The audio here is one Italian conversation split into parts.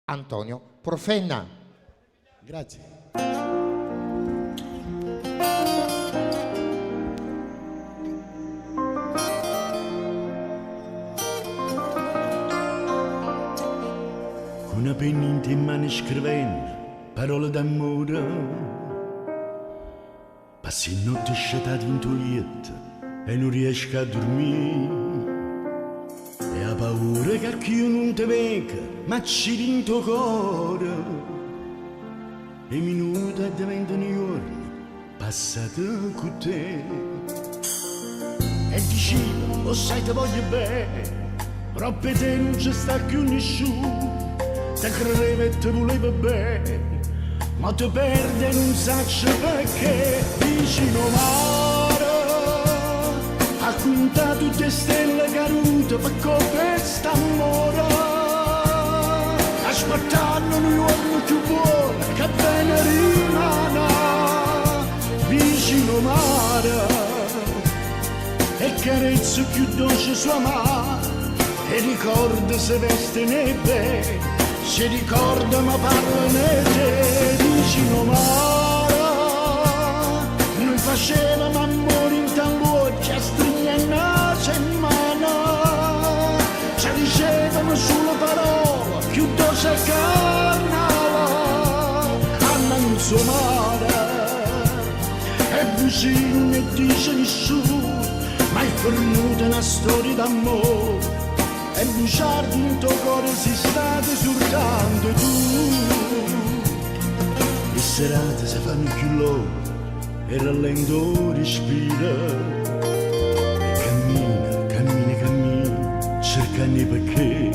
Antonio Profenna. Grazie. Con una penna in mano scrivendo parole d'amore, passi notte sciatati in toglietta e non riesco a dormire. E ho paura che io non ti venga, ma ci in tuo cuore. E minuti diventano giorni, passati con te. E dici, lo sai ti voglio bene, però per te non ci sta più nessuno. Te credevo e te volevo bene, ma ti perde e non sacci perché. Vicino mare, ha contato tutte stelle cadute per questa amore. Aspettando un giorno più buono che bene rimane. Vicino mare, e carezza più dolce sua mano, e ricorda se veste neve. Si ricorda ma parla ne te. Vicino mare, noi facevamo amore in tamboccia, stringendo una setmana. Ci dicevamo sulle parole, più dolce carnale. Anna non so mare, e vicino e dice nessuno, ma è venuta una storia d'amore. E bruciarti in tuo cuore sei stato soltanto tu. Le serate si fanno più lunghe e rallento respira. E cammina, cammina, cammina, cercando perché.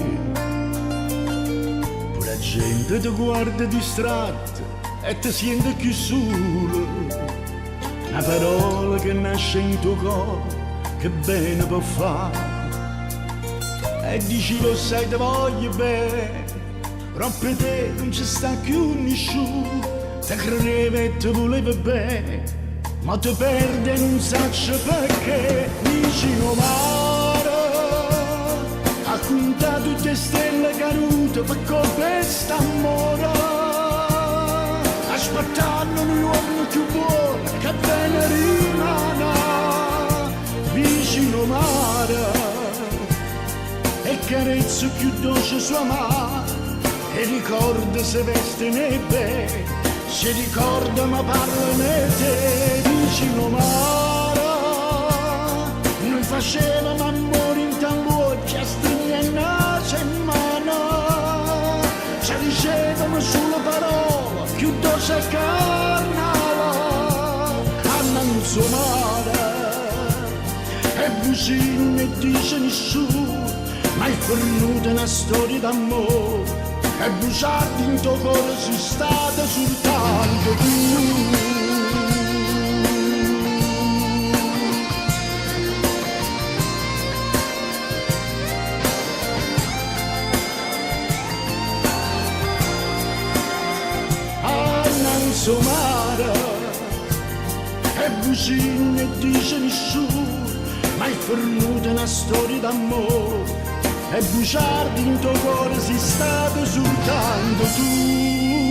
Poi la gente ti guarda distratta e ti sente più solo. Una parola che nasce in tuo cuore, che bene può fare. E dici lo sai te voglio bene, però per te non ci sta più nessuno. Te credevo e te volevo bene, ma ti perde e non sacci perché. Vicino mare, ha contato tutte stelle cadute per questa amore. Aspettando un giorno più buono che bene rimane. Vicino mare, e carezza più dolce sua mano, e ricorda se veste neve. Si ricorda ma parla ne te. Vicino mare, noi facevamo amore in tamboccia, stringendo una setmana. Ci dicevamo sulle parole, più dolce carnale. Anna non so mare, e vicino e dice nessuno, ma è venuta una storia d'amore. E bruciarti in tuo cuore sei stata soltanto tu. Non so mare, e vicino e dice nessuno, ma è venuta una storia d'amore. E bruciarti in tuo cuore sei stato soltanto tu.